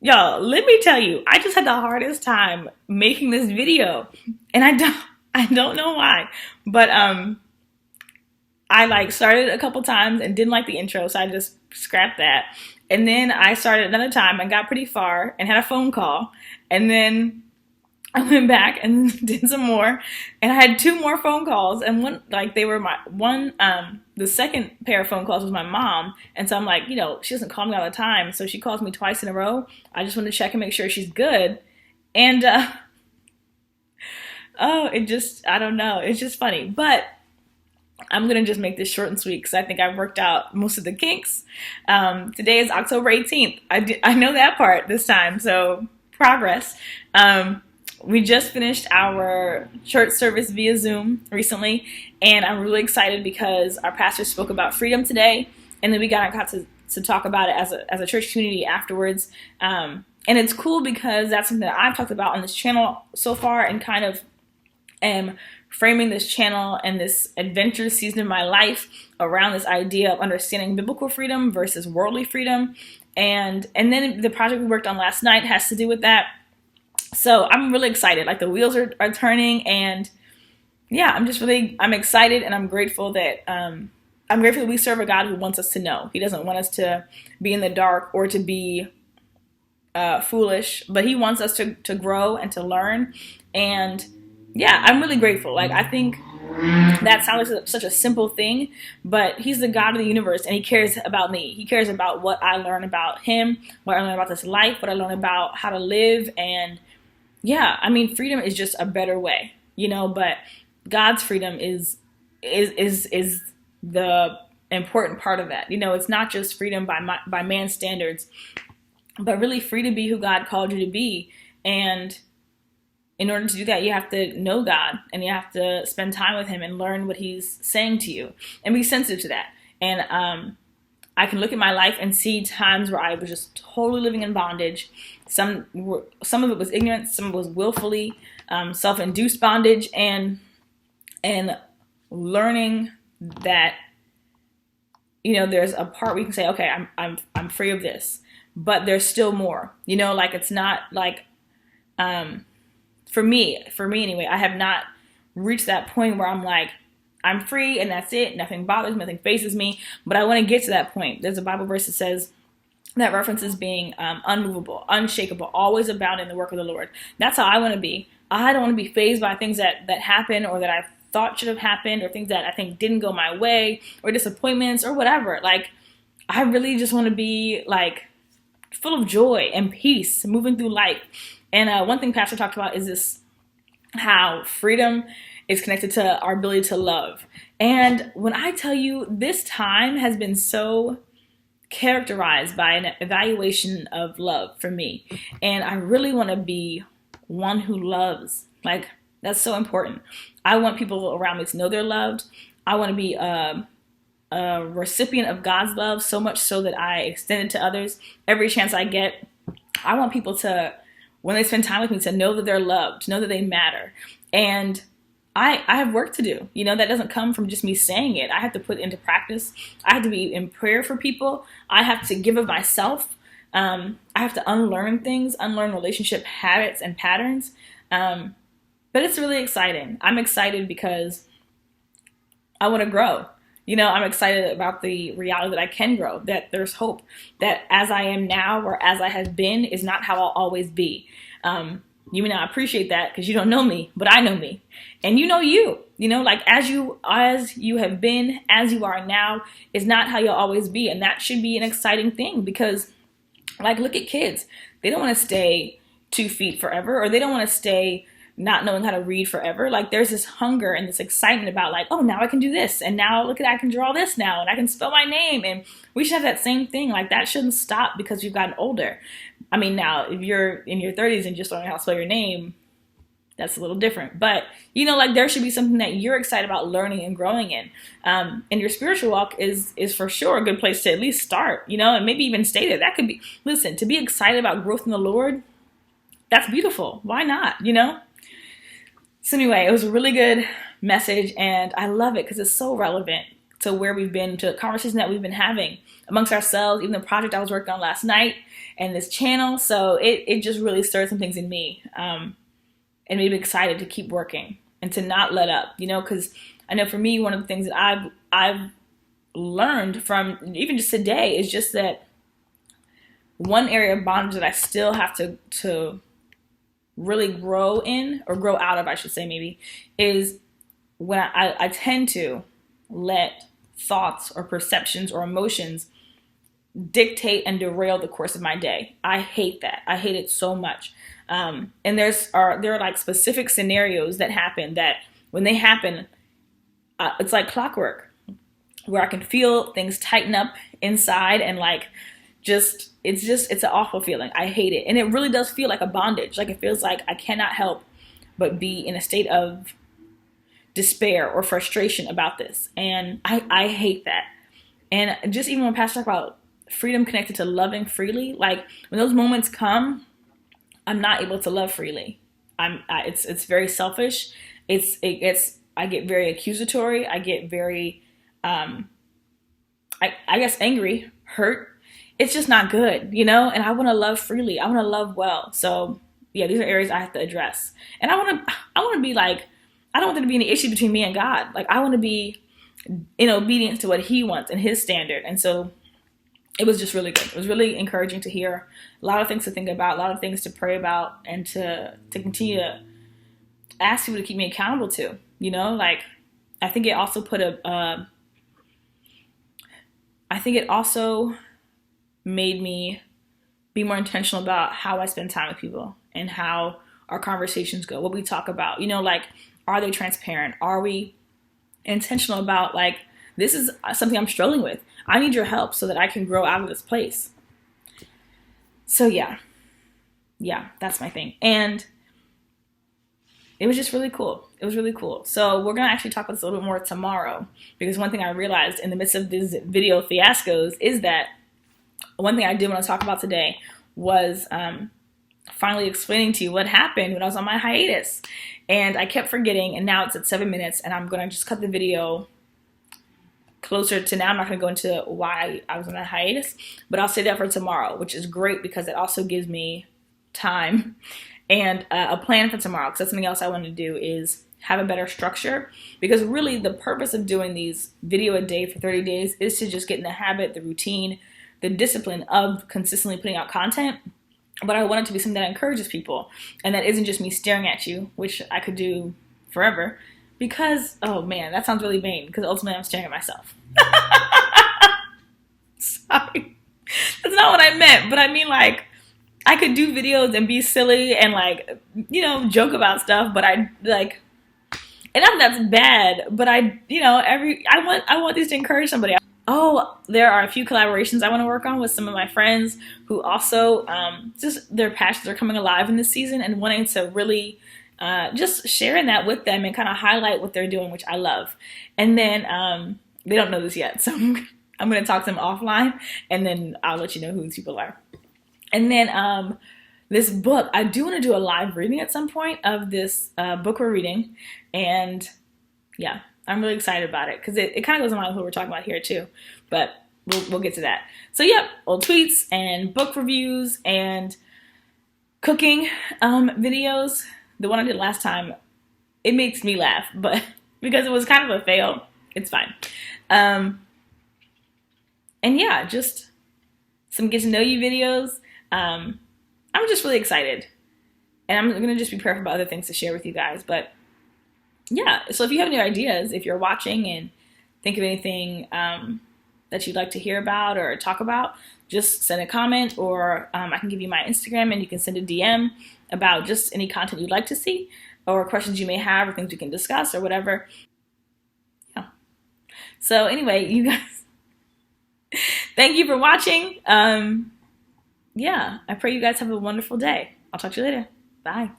Y'all, let me tell you, I just had the hardest time making this video, and I don't know why, but I like started a couple times and didn't like the intro, so I just scrapped that. And then I started another time and got pretty far and had a phone call, and then I went back and did some more, and I had two more phone calls, and one like they were my one. The second pair of phone calls was my mom, and so I'm like, she doesn't call me all the time, so she calls me twice in a row. I just want to check and make sure she's good, and oh, it just I don't know, it's just funny, but I'm gonna just make this short and sweet because I think I've worked out most of the kinks. Today is October 18th. I know that part this time, so progress. We just finished our church service via Zoom recently, and I'm really excited because our pastor spoke about freedom today, and then we got to talk about it as a church community afterwards. And it's cool because that's something that I've talked about on this channel so far, and kind of am framing this channel and this adventure season of my life around this idea of understanding biblical freedom versus worldly freedom. And then the project we worked on last night has to do with that. So I'm really excited. Like, the wheels are turning, and yeah, I'm excited, and I'm grateful that we serve a God who wants us to know. He doesn't want us to be in the dark or to be foolish, but he wants us to grow and to learn. And yeah, I'm really grateful. Like, I think that sounds like such a simple thing, but he's the God of the universe, and he cares about me. He cares about what I learn about him, what I learn about this life, what I learn about how to live. And yeah, I mean, freedom is just a better way, but God's freedom is the important part of that. It's not just freedom by man's standards, but really free to be who God called you to be. And in order to do that, you have to know God, and you have to spend time with him and learn what he's saying to you and be sensitive to that. And I can look at my life and see times where I was just totally living in bondage. Some of it was ignorance, some of it was willfully self-induced bondage, and learning that there's a part where you can say, okay, I'm free of this, but there's still more. Like, it's not like for me anyway, I have not reached that point where I'm like, I'm free and that's it. Nothing bothers me, nothing faces me. But I want to get to that point. There's a Bible verse that says that references being unmovable, unshakable, always abounding in the work of the Lord. That's how I want to be. I don't want to be fazed by things that happen, or that I thought should have happened, or things that I think didn't go my way, or disappointments, or whatever. Like, I really just want to be like full of joy and peace moving through life. And one thing Pastor talked about is this, how freedom is connected to our ability to love. And when I tell you, this time has been so characterized by an evaluation of love for me. And I really want to be one who loves. Like, that's so important. I want people around me to know they're loved. I want to be a recipient of God's love, so much so that I extend it to others every chance I get. I want people to, when they spend time with me, to know that they're loved, to know that they matter. And I have work to do. That doesn't come from just me saying it. I have to put it into practice. I have to be in prayer for people. I have to give of myself. I have to unlearn things, unlearn relationship habits and patterns. But it's really exciting. I'm excited because I want to grow. I'm excited about the reality that I can grow, that there's hope, that as I am now, or as I have been, is not how I'll always be. You may not appreciate that because you don't know me, but I know me. And you, like, as you have been, as you are now, is not how you'll always be. And that should be an exciting thing, because, like, look at kids. They don't want to stay 2 feet forever, or they don't want to stay not knowing how to read forever. Like, there's this hunger and this excitement about, like, oh, now I can do this, and now look at, I can draw this now, and I can spell my name. And we should have that same thing. Like, that shouldn't stop because you've gotten older. I mean, now if you're in your 30s and just learning how to spell your name, that's a little different. But like, there should be something that you're excited about learning and growing in. And your spiritual walk is for sure a good place to at least start, and maybe even stay there. That could be, listen, to be excited about growth in the Lord, that's beautiful. Why not, So anyway, it was a really good message, and I love it because it's so relevant. to where we've been, to the conversation that we've been having amongst ourselves, even the project I was working on last night and this channel. So it just really stirred some things in me, and made me excited to keep working and to not let up, because I know for me, one of the things that I've learned from even just today is just that one area of bondage that I still have to really grow in, or grow out of, I should say, maybe, is when I tend to let thoughts or perceptions or emotions dictate and derail the course of my day. I hate that. I hate it so much. And there are like specific scenarios that happen that when they happen, it's like clockwork, where I can feel things tighten up inside, and like it's an awful feeling. I hate it. And it really does feel like a bondage. Like, it feels like I cannot help but be in a state of despair or frustration about this. And I hate that. And just even when Pastor talked about freedom connected to loving freely, like when those moments come, I'm not able to love freely. It's very selfish. I get very accusatory. I get very, I guess, angry, hurt. It's just not good, and I want to love freely. I want to love well. So yeah, these are areas I have to address. And I want to be like, I don't want there to be any issue between me and God. Like, I want to be in obedience to what He wants and His standard. And so it was just really good. It was really encouraging to hear. A lot of things to think about, a lot of things to pray about, and to continue to ask people to keep me accountable to. Like, I think it also made me be more intentional about how I spend time with people and how our conversations go, what we talk about. Like, are they transparent? Are we intentional about, like, this is something I'm struggling with. I need your help so that I can grow out of this place. So yeah, that's my thing. And it was just really cool. It was really cool. So we're going to actually talk about this a little bit more tomorrow, because one thing I realized in the midst of these video fiascos is that one thing I did want to talk about today was finally explaining to you what happened when I was on my hiatus. And I kept forgetting, and now it's at 7 minutes, and I'm going to just cut the video closer to now. I'm not going to go into why I was on that hiatus, but I'll say that for tomorrow, which is great because it also gives me time and a plan for tomorrow, because that's something else I want to do, is have a better structure. Because really the purpose of doing these video a day for 30 days is to just get in the habit, the routine, the discipline of consistently putting out content. But I want it to be something that encourages people, and that isn't just me staring at you, which I could do forever, because, oh man, that sounds really vain, because ultimately I'm staring at myself. Sorry. That's not what I meant, but I mean, like, I could do videos and be silly and, like, joke about stuff, but I, like, and not that that's bad, but I want these to encourage somebody. Oh, there are a few collaborations I want to work on with some of my friends who also, just their passions are coming alive in this season, and wanting to really just sharing that with them and kind of highlight what they're doing, which I love. And then they don't know this yet, so I'm going to talk to them offline, and then I'll let you know who these people are. And then this book, I do want to do a live reading at some point of this book we're reading, and yeah, I'm really excited about it, because it kind of goes in line with what we're talking about here too, but we'll get to that. So yep, old tweets and book reviews and cooking videos. The one I did last time, it makes me laugh, but because it was kind of a fail, it's fine. And yeah, just some get to know you videos. I'm just really excited, and I'm going to just be prayerful about other things to share with you guys. But yeah, so if you have any ideas, if you're watching and think of anything that you'd like to hear about or talk about, just send a comment, or I can give you my Instagram and you can send a DM about just any content you'd like to see, or questions you may have, or things we can discuss, or whatever. Yeah. So anyway, you guys, thank you for watching. Yeah, I pray you guys have a wonderful day. I'll talk to you later. Bye.